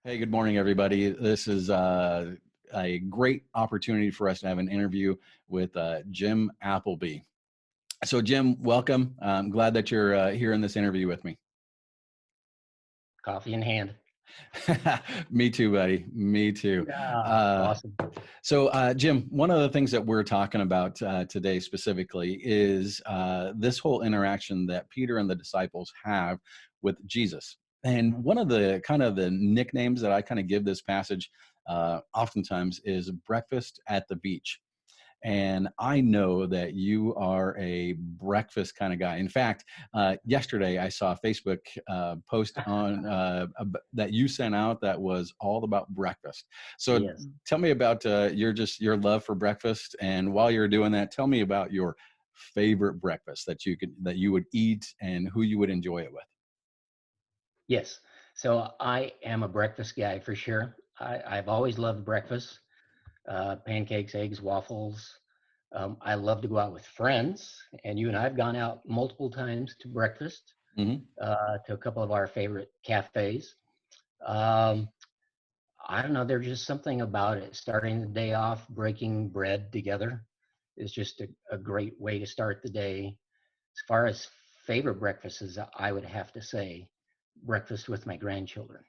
Hey, good morning, everybody. This is a great opportunity for us to have an interview with Jim Appleby. So, Jim, welcome. I'm glad that you're here in this interview with me. Coffee in hand. Me too, buddy. Me too. Yeah, Uh, awesome. Jim, one of the things that we're talking about today specifically is this whole interaction that Peter and the disciples have with Jesus. And one of the kind of the nicknames that I kind of give this passage oftentimes is breakfast at the beach. And I know that you are a breakfast kind of guy. In fact, yesterday I saw a Facebook post on that you sent out that was all about breakfast. So Yes. tell me about your love for breakfast, and while you're doing that, tell me about your favorite breakfast that you would eat and who you would enjoy it with. Yes. So I am a breakfast guy for sure. I've always loved breakfast, pancakes, eggs, waffles. I love to go out with friends, and you and I have gone out multiple times to breakfast Hmm. to a couple of our favorite cafes. Um, I don't know. There's just something about it. Starting the day off, breaking bread together is just a great way to start the day. As far as favorite breakfasts, I would have to say breakfast with my grandchildren.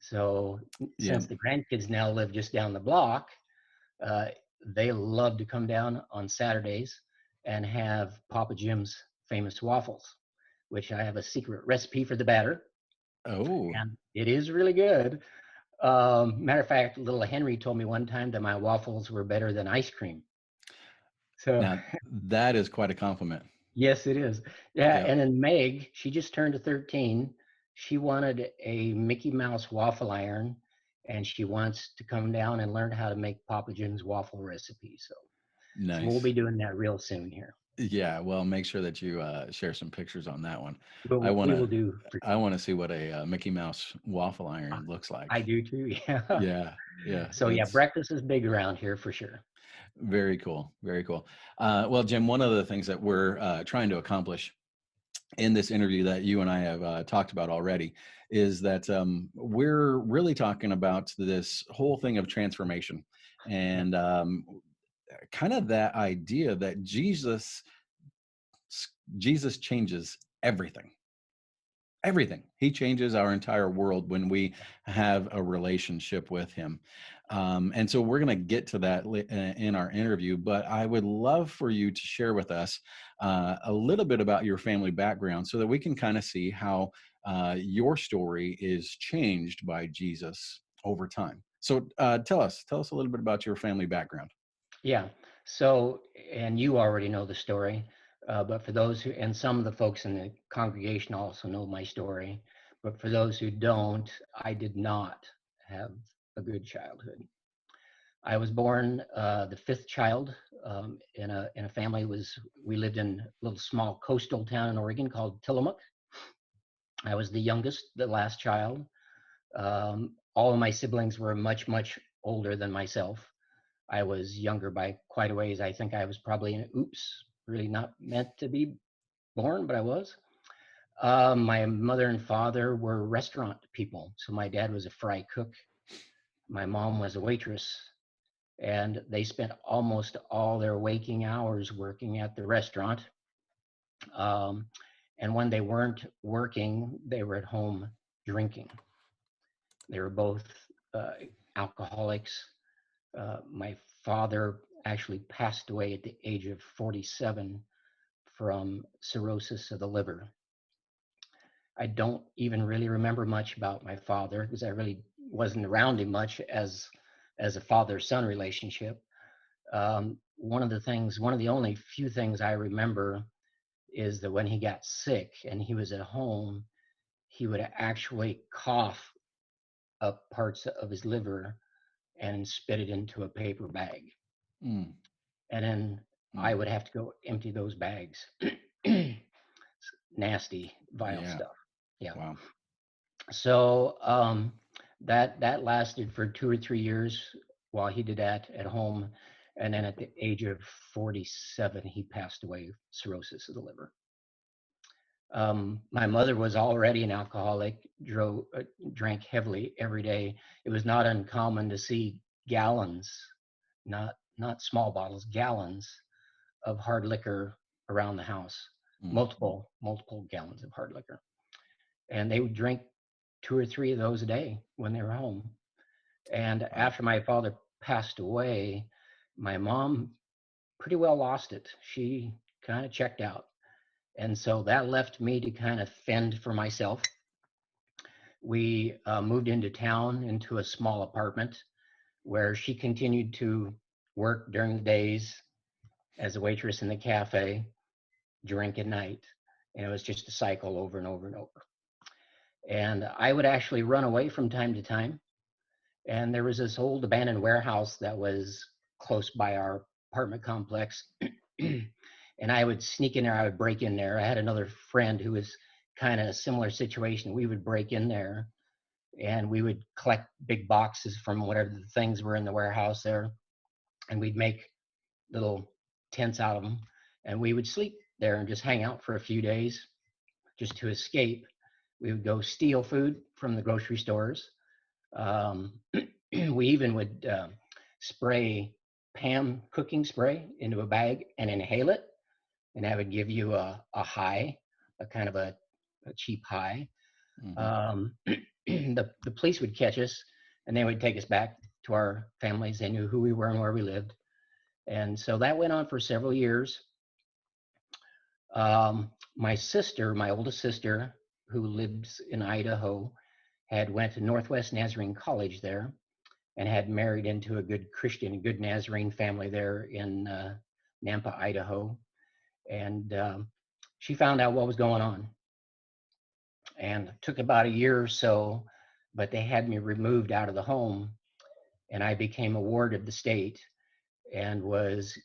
So Yeah. since the grandkids now live just down the block, uh, they love to come down on Saturdays and have Papa Jim's famous waffles, which I have a secret recipe for the batter, Oh, and it is really good. Matter of fact, little Henry told me one time that my waffles were better than ice cream. So now that is quite a compliment. yes, it is. Yeah, Yeah. and then Meg, she just turned to 13. She wanted a Mickey Mouse waffle iron, and she wants to come down and learn how to make Papa Jim's waffle recipe. So we'll Nice. be doing that real soon here. Yeah, well, make sure that you share some pictures on that one. But I want we will to do for I want to see what a Mickey Mouse waffle iron looks I like. do too. Yeah. Yeah, yeah, So yeah, it's breakfast is big around here for sure. very cool, very cool. Well, Jim, one of the things that we're trying to accomplish in this interview that you and I have talked about already is that we're really talking about this whole thing of transformation Yeah. and kind of that idea that Jesus changes everything. He changes our entire world when we have a relationship with him. And so we're going to get to that in our interview, but I would love for you to share with us a little bit about your family background so that we can kind of see how your story is changed by Jesus over time. So tell us a little bit about your family background. Yeah. So, and you already know the story, but for those who, and some of the folks in the congregation also know my story, but for those who don't, I did not have a good childhood. I was born the fifth child in a family. Was We lived in a little small coastal town in Oregon called Tillamook. I was the youngest, the last child. All of my siblings were much older than myself. I was younger by quite a ways. I think I was probably an oops, really not meant to be born, but I was. My mother and father were restaurant people. So my dad was a fry cook. My mom was a waitress. And they spent almost all their waking hours working at the restaurant. Um, and when they weren't working, they were at home drinking. They were both uh, alcoholics. My father actually passed away at the age of 47 from cirrhosis of the liver. I don't even really remember much about my father because I really wasn't around him much as a father-son relationship. One of the only few things I remember is that when he got sick and he was at home, he would actually cough up parts of his liver and spit it into a paper bag. Mm, And then I mm, would have to go empty those bags. Nasty, vile yeah. stuff. Yeah. Wow. So that lasted for 2 or 3 years while he did that at home, and then at the age of 47, he passed away of cirrhosis of the liver. My mother was already an alcoholic, drank heavily every day. It was not uncommon to see gallons, not small bottles, gallons of hard liquor around the house, Mm. multiple gallons of hard liquor. And they would drink 2 or 3 of those a day when they were home. And Wow. after my father passed away, my mom pretty well lost it. She kind of checked out. And so that left me to kind of fend for myself. We moved into town into a small apartment where she continued to work during the days as a waitress in the cafe, drink at night. And it was just a cycle over and over and over. And I would actually run away from time to time. And there was this old abandoned warehouse that was close by our apartment complex. And I would sneak in there, I would break in there. I had another friend who was kind of a similar situation. We would break in there and we would collect big boxes from whatever the things were in the warehouse there. And we'd make little tents out of them. And we would sleep there and just hang out for a few days just to escape. We would go steal food from the grocery stores. Um, we even would spray Pam cooking spray into a bag and inhale it, and that would give you a high, a kind of a cheap high. Hmm. Um, the police would catch us, and they would take us back to our families. They knew who we were and where we lived, and so that went on for several years. My sister, my oldest sister, who lives in Idaho, had went to Northwest Nazarene College there and had married into a good Christian, good Nazarene family there in Nampa, Idaho. And she found out what was going on. And it took about a year or so, but they had me removed out of the home, and I became a ward of the state and was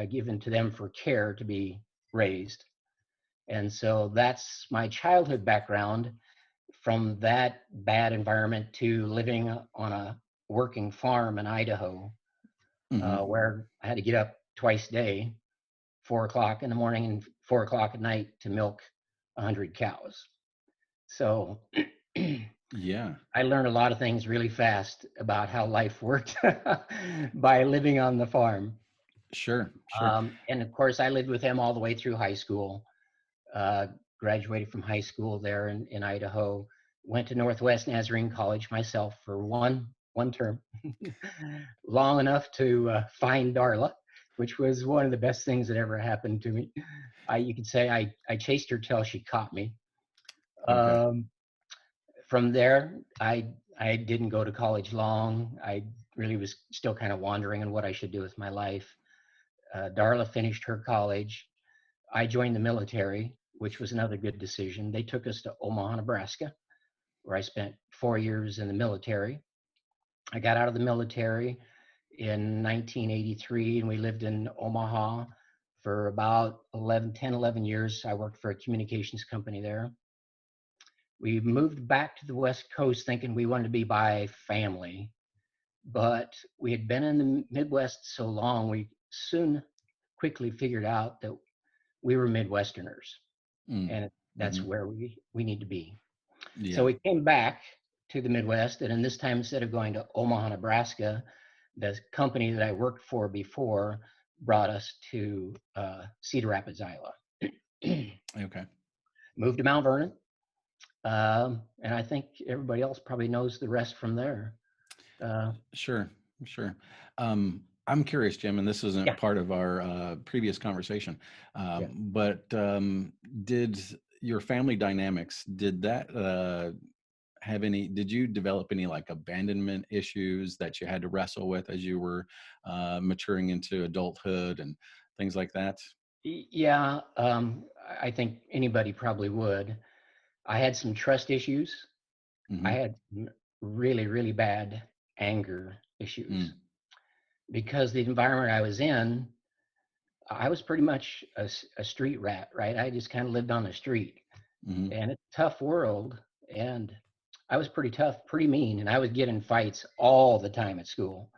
given to them for care to be raised. And so that's my childhood background, from that bad environment to living on a working farm in Idaho, Hmm. where I had to get up twice a day, 4 o'clock in the morning and 4 o'clock at night, to milk 100 cows. So Yeah. I learned a lot of things really fast about how life worked by living on the farm. Sure. Sure. And of course, I lived with him all the way through high school. Uh, Graduated from high school there in Idaho. Went to Northwest Nazarene College myself for one term, long enough to find Darla, which was one of the best things that ever happened to me. You could say I chased her till she caught me. Okay. Um, from there, I didn't go to college long. I really was still kind of wondering on what I should do with my life. Darla finished her college. I joined the military, which was another good decision. They took us to Omaha, Nebraska, where I spent 4 years in the military. I got out of the military in 1983, and we lived in Omaha for about 11 years. I worked for a communications company there. We moved back to the West Coast thinking we wanted to be by family, but we had been in the Midwest so long, we soon quickly figured out that we were Midwesterners, Mm. and that's Hmm. where we need to be. So Yeah. we came back to the Midwest, and in this time, instead of going to Omaha, Nebraska, the company that I worked for before brought us to Cedar Rapids, Iowa. Okay. Moved to Mount Vernon, and I think everybody else probably knows the rest from there. Uh, Sure. Sure. I'm curious, Jim, and this isn't yeah, part of our previous conversation, yeah. but did your family dynamics, did that have any, did you develop any like abandonment issues that you had to wrestle with as you were maturing into adulthood and things like that? Yeah, I think anybody probably would. I had some trust issues. I Mm-hmm. had really, really bad anger issues Mm. because the environment I was in, I was pretty much a street rat, right? I just kind of lived on the street, Mm-hmm. and it's a tough world. And I was pretty tough, pretty mean, and I would get in fights all the time at school.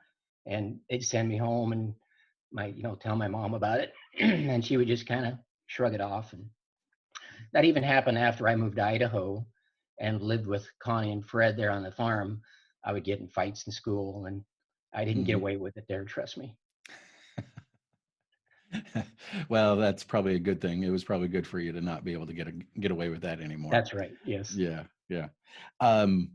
And they'd send me home and tell my mom about it, and she would just kind of shrug it off. And that even happened after I moved to Idaho and lived with Connie and Fred there on the farm. I would get in fights in school, and I didn't get Hmm. away with it there, trust me. Well, that's probably a good thing. It was probably good for you to not be able to get away with that anymore. That's right. Yes. Yeah, yeah. Um,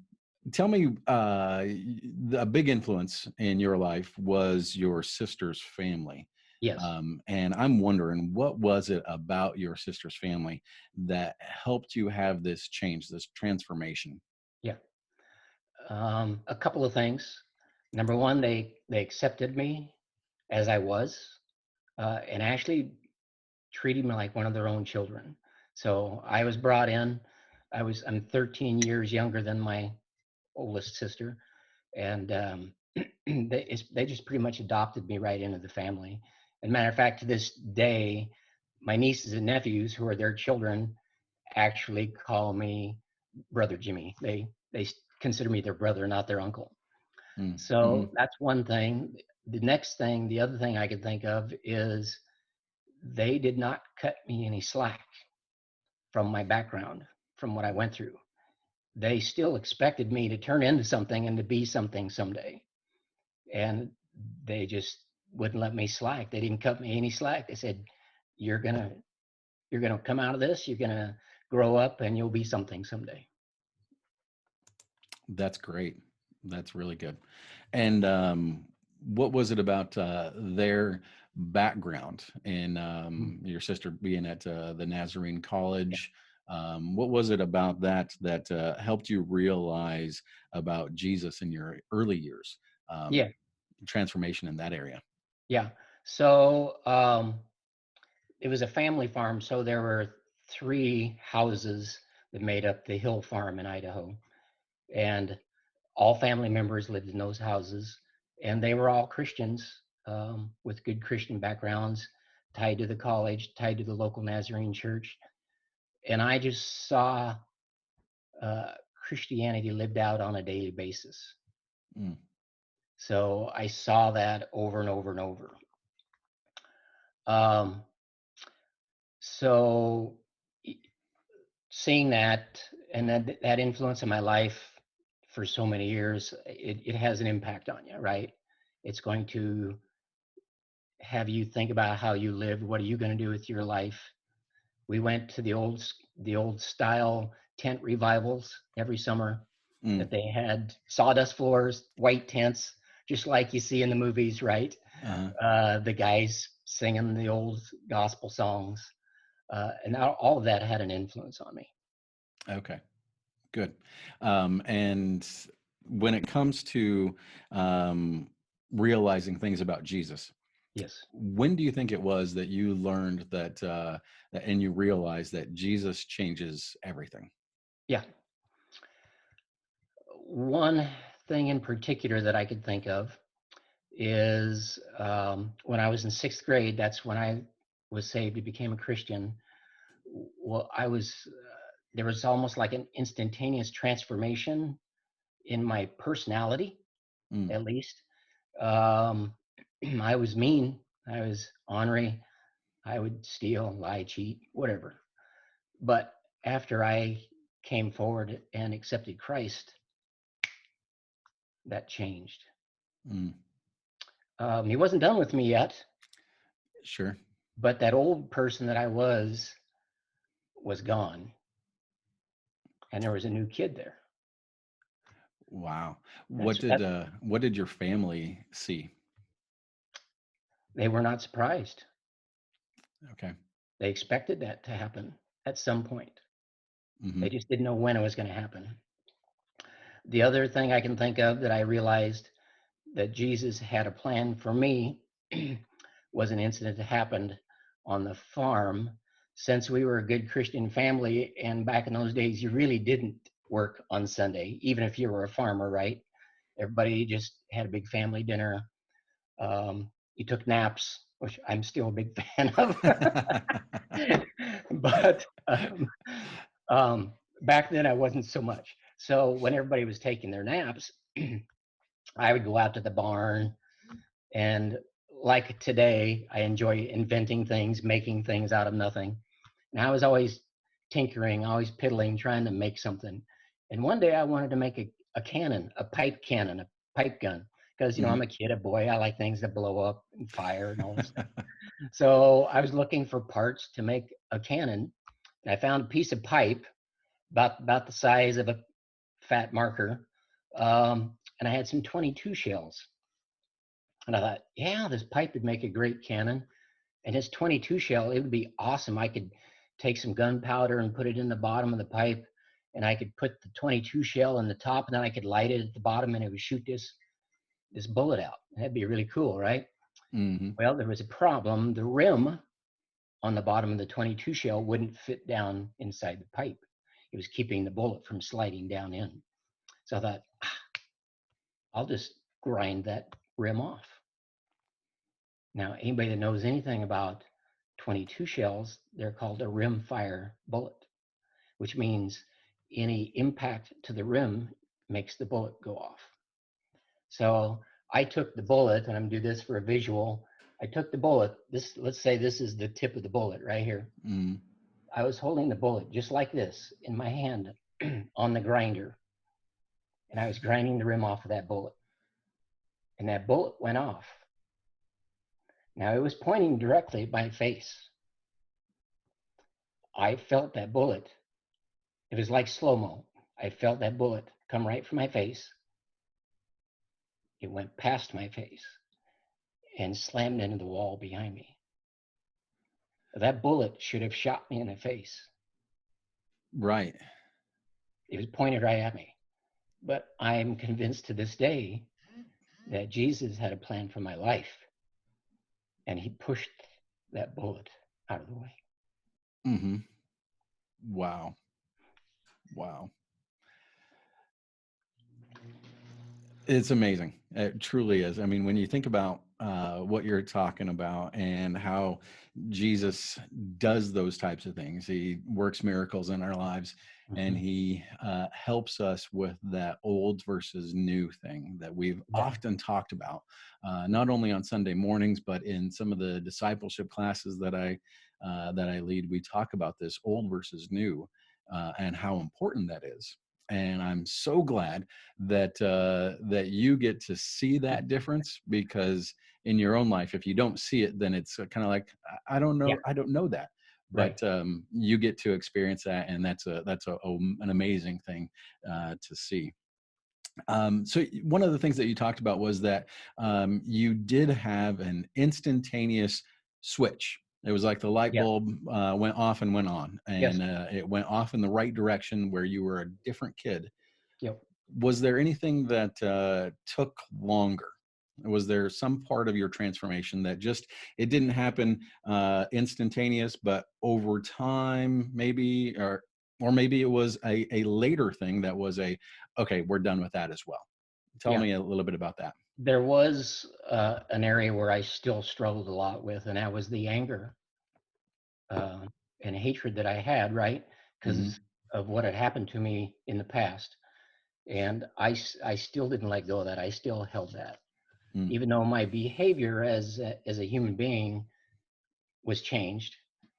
Tell me, a big influence in your life was your sister's family. Yes. And I'm wondering, what was it about your sister's family that helped you have this change, this transformation? Yeah. A couple of things. Number one, they accepted me as I was, and actually treated me like one of their own children. So I was brought in. I'm 13 years younger than my oldest sister, and they just pretty much adopted me right into the family. And matter of fact, to this day, my nieces and nephews, who are their children, actually call me Brother Jimmy. They consider me their brother, not their uncle. Mm-hmm. So that's one thing. The other thing I could think of is they did not cut me any slack from my background, from what I went through. They still expected me to turn into something and to be something someday. And they just wouldn't let me slack. They didn't cut me any slack. They said, You're gonna you're gonna come out of this, you're gonna grow up and you'll be something someday. That's great. That's really good. And what was it about their background and Mm. your sister being at the Nazarene College? What was it about that that helped you realize about Jesus in your early years? Yeah, Transformation in that area. yeah. So it was a family farm, so there were three houses that made up the hill farm in Idaho. And all family members lived in those houses, and they were all Christians, with good Christian backgrounds, tied to the college, tied to the local Nazarene church. And I just saw uh, Christianity lived out on a daily basis. Mm, So I saw that over and over and over. Um, so seeing that and that influence in my life for so many years, it has an impact on you, right? It's going to have you think about how you live. What are you going to do with your life? We went to the old style tent revivals every summer mm, that they had sawdust floors, white tents, just like you see in the movies, right? uh-huh. The guys singing the old gospel songs, and all of that had an influence on me. Okay, good. And when it comes to um, realizing things about Jesus, Yes, when do you think it was that you learned and you realized that Jesus changes everything? yeah. One thing in particular that I could think of is when I was in sixth grade. That's when I was saved and became a Christian. Well, there was almost like an instantaneous transformation in my personality, Mm, at least. Um, I was mean. I was ornery. I would steal, lie, cheat, whatever. But after I came forward and accepted Christ, that changed. mm, He wasn't done with me yet, sure. but that old person that I was gone, and there was a new kid there. Wow. That's that. What did your family see? They were not surprised. Okay. They expected that to happen at some point. Hmm. They just didn't know when it was going to happen. The other thing I can think of that I realized that Jesus had a plan for me was an incident that happened on the farm. Since we were a good Christian family, and back in those days, you really didn't work on Sunday, even if you were a farmer, right? Everybody just had a big family dinner. You took naps, which I'm still a big fan of. But back then, I wasn't so much. So when everybody was taking their naps, I would go out to the barn, and like today, I enjoy inventing things, making things out of nothing. And I was always tinkering, always piddling, trying to make something. And one day I wanted to make a cannon, a pipe cannon, a pipe gun. Because, you know, Mhm. I'm a kid, a boy. I like things that blow up and fire and all this stuff. So I was looking for parts to make a cannon. And I found a piece of pipe about the size of a fat marker. And I had some 22 shells. And I thought, yeah, this pipe would make a great cannon. And it's 22 shell. It would be awesome. I could take some gunpowder and put it in the bottom of the pipe, and I could put the 22 shell in the top, and then I could light it at the bottom, and it would shoot this bullet out. That'd be really cool, right? Mhm. Well, there was a problem. The rim on the bottom of the 22 shell wouldn't fit down inside the pipe. It was keeping the bullet from sliding down in. So I thought, I'll just grind that rim off. Now, anybody that knows anything about 22 shells, they're called a rim fire bullet, which means any impact to the rim makes the bullet go off. So I took the bullet, and I'm gonna do this for a visual. I took the bullet, let's say this is the tip of the bullet right here. Mhm. I was holding the bullet just like this in my hand on the grinder, and I was grinding the rim off of that bullet. And that bullet went off. Now it was pointing directly at my face. I felt that bullet. It was like slow-mo. I felt that bullet come right from my face. It went past my face and slammed into the wall behind me. That bullet should have shot me in the face. Right. It was pointed right at me. But I'm convinced to this day that Jesus had a plan for my life, and he pushed that bullet out of the way. Mhm. Wow. Wow. It's amazing. It truly is. I mean, when you think about what you're talking about and how Jesus does those types of things, he works miracles in our lives, and Mm-hmm. he helps us with that old versus new thing that we've Yeah. often talked about, not only on Sunday mornings, but in some of the discipleship classes that I lead. We talk about this old versus new, and how important that is. And I'm so glad that you get to see that difference, because in your own life, if you don't see it, then it's kind of like, Yeah. I don't know that. Right. But you get to experience that, and an amazing thing to see. So one of the things that you talked about was that you did have an instantaneous switch. It was like the light Yeah. bulb went off and went on, Yes. and it went off in the right direction where you were a different kid. Yep. Was there anything that took longer? Was there some part of your transformation that just, it didn't happen instantaneous, but over time, maybe, or maybe it was a later thing that was okay, we're done with that as well. Tell Yeah. me a little bit about that. There was an area where I still struggled a lot with, and that was the anger uh, and hatred that I had, right? Hmm. Because of what had happened to me in the past. And I still didn't let go of that. I still held that. Mm. Even though my behavior as a human being was changed,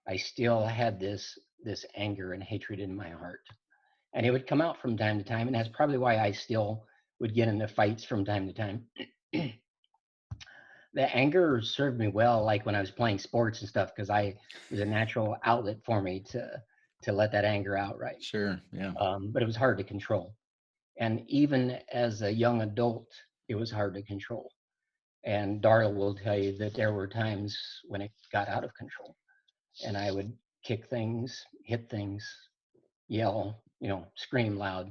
I still had this anger and hatred in my heart. And it would come out from time to time. And that's probably why I still would get into fights from time to time. The anger served me well, like when I was playing sports and stuff, because I it was a natural outlet for me to let that anger out, right? Sure. Yeah. But it was hard to control, and even as a young adult, it was hard to control. And Darla will tell you that there were times when it got out of control, and I would kick things, hit things, yell, scream loud.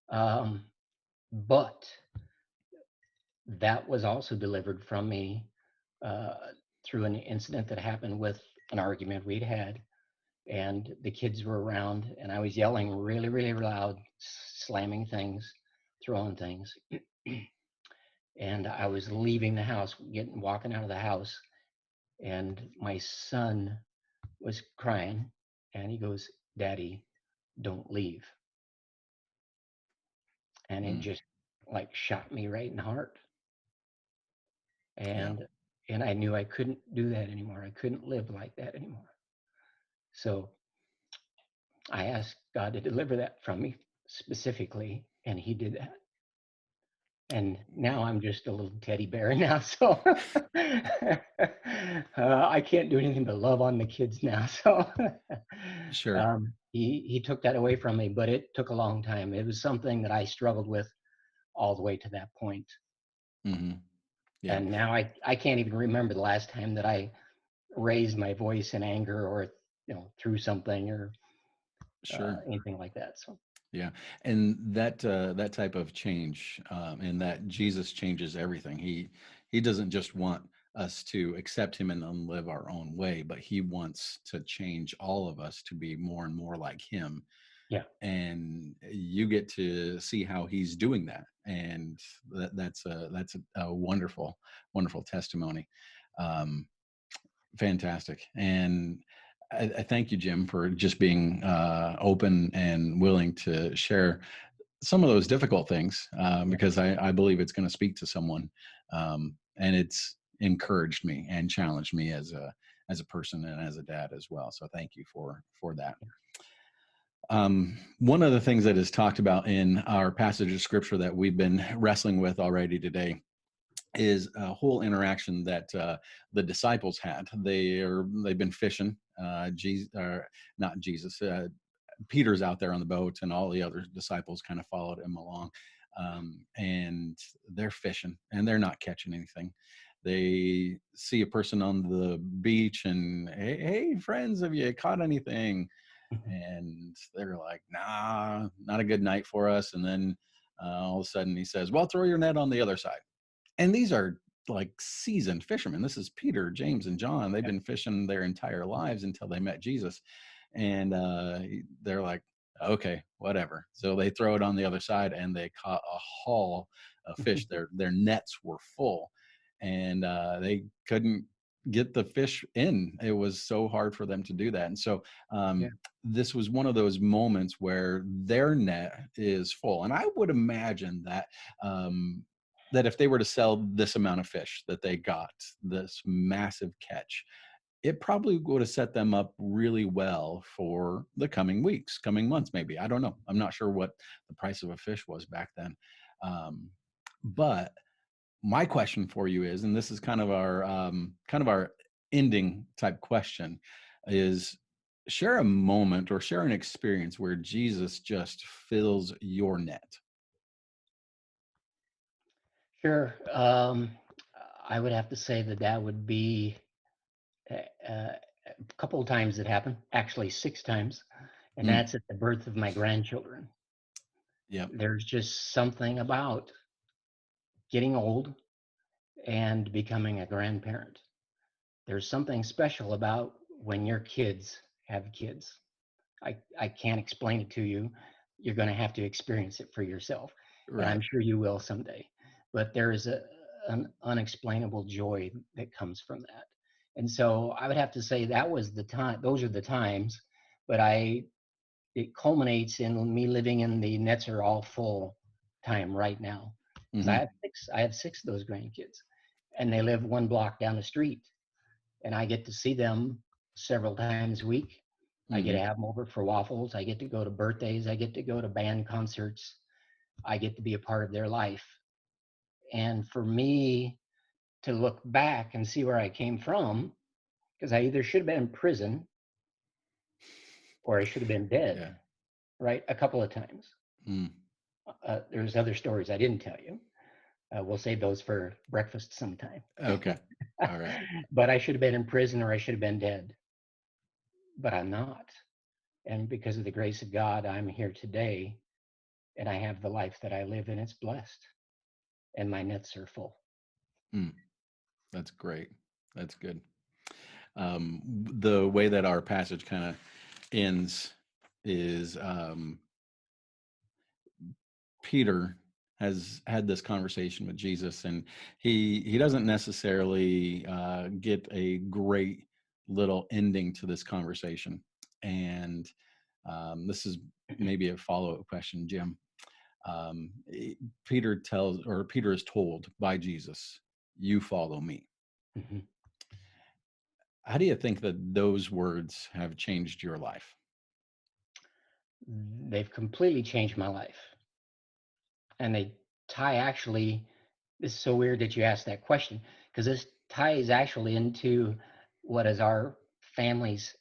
Um, but that was also delivered from me uh, through an incident that happened with an argument we'd had, and the kids were around, and I was yelling really, really loud, slamming things, throwing things, and I was leaving the house, walking out of the house, and my son was crying, and he goes, "Daddy, don't leave," and it Mm. just like shot me right in the heart, Yeah. and I knew I couldn't do that anymore. I couldn't live like that anymore. So I asked God to deliver that from me specifically, and He did that. And now I'm just a little teddy bear now, so I can't do anything but love on the kids now. So Sure. he took that away from me, but it took a long time. It was something that I struggled with all the way to that point. Hmm. Yeah. And now I can't even remember the last time that I raised my voice in anger or threw something or Sure. anything like that. So Yeah, and that type of change, and that Jesus changes everything. He doesn't just want us to accept him and then live our own way, but he wants to change all of us to be more and more like him. yeah, And you get to see how he's doing that, and that's a wonderful, wonderful testimony. Um, Fantastic. And I thank you, Jim, for just being open and willing to share some of those difficult things, yeah, because I believe it's going to speak to someone, and it's encouraged me and challenged me as a person and as a dad as well. So thank you for that. One of the things that is talked about in our passage of scripture that we've been wrestling with already today is a whole interaction that the disciples had. They've been fishing. Jesus, or not Jesus. Peter's out there on the boat, and all the other disciples kind of followed him along. And they're fishing, and they're not catching anything. They see a person on the beach, and hey, friends, have you caught anything? And they're like, nah, not a good night for us. And then all of a sudden he says, well, throw your net on the other side. And these are like seasoned fishermen. This is Peter, James, and John. They've yeah, been fishing their entire lives until they met Jesus. And they're like, okay, whatever. So they throw it on the other side, and they caught a haul of fish. Their nets were full, and they couldn't get the fish in. It was so hard for them to do that. And so yeah, this was one of those moments where their net is full. And I would imagine that that if they were to sell this amount of fish that they got, this massive catch, it probably would have set them up really well for the coming weeks, coming months, maybe. I don't know. I'm not sure what the price of a fish was back then. Um, but my question for you is, and this is kind of our ending type question, is share a moment or share an experience where Jesus just fills your net. sure. I would have to say that that would be a couple of times it happened, actually 6 times, and Mm, that's at the birth of my grandchildren. yep. There's just something about getting old and becoming a grandparent. There's something special about when your kids have kids. I can't explain it to you. You're going to have to experience it for yourself. And Right. I'm sure you will someday. But there is an unexplainable joy that comes from that. And so I would have to say that was the time, those are the times. But it culminates in me living in the nets are all full time right now. Because Hmm. I have six of those grandkids, and they live one block down the street, and I get to see them several times a week. I get to Hmm. have them over for waffles. I get to go to birthdays. I get to go to band concerts. I get to be a part of their life. And for me to look back and see where I came from, because I either should have been in prison or I should have been Yeah. dead, right? A couple of times. Mm. There's other stories I didn't tell you. We'll save those for breakfast sometime. Okay. All right. But I should have been in prison or I should have been dead. But I'm not. And because of the grace of God, I'm here today and I have the life that I live and it's blessed. And my nets are full. Mm. That's great. That's good. The way that our passage kind of ends is Peter has had this conversation with Jesus, and he doesn't necessarily get a great little ending to this conversation. And this is maybe a follow-up question, Jim. Um, eh, Peter is told by Jesus, "You follow me." Mhm. How do you think that those words have changed your life? they've completely changed my life. And they tie actually, this is so weird that you asked that question, because this ties actually into what is our family's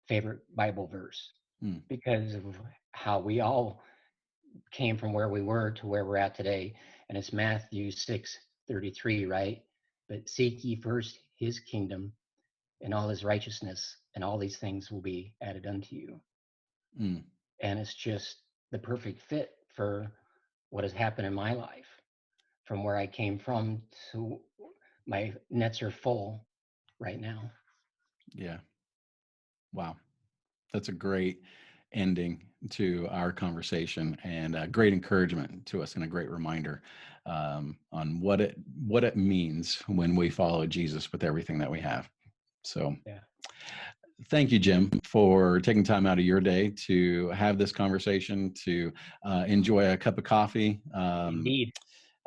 favorite Bible verse, Mm, because of how we all came from where we were to where we're at today. And it's Matthew 6:33, right? But seek ye first his kingdom and all his righteousness, and all these things will be added unto you. mm, And it's just the perfect fit for what has happened in my life, from where I came from to my nets are full right now. yeah. Wow. That's a great ending to our conversation, and a great encouragement to us, and a great reminder on what it means when we follow Jesus with everything that we have. So Yeah, thank you, Jim, for taking time out of your day to have this conversation, to enjoy a cup of coffee, indeed.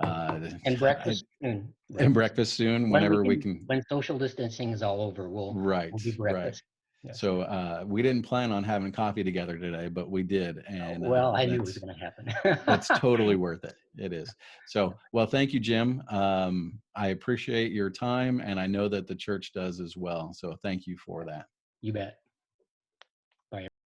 uh, And I- breakfast soon. and Breakfast breakfast soon, when we whenever we can, can. when social distancing is all over, we'll Right, do right. breakfast. Yes, So sir. we didn't plan on having coffee together today, but we did, and Well, I knew it was going to that's happen. totally worth it. It is. So, well, thank you, Jim. I appreciate your time, and I know that the church does as well. So, thank you for that. You bet. Bye.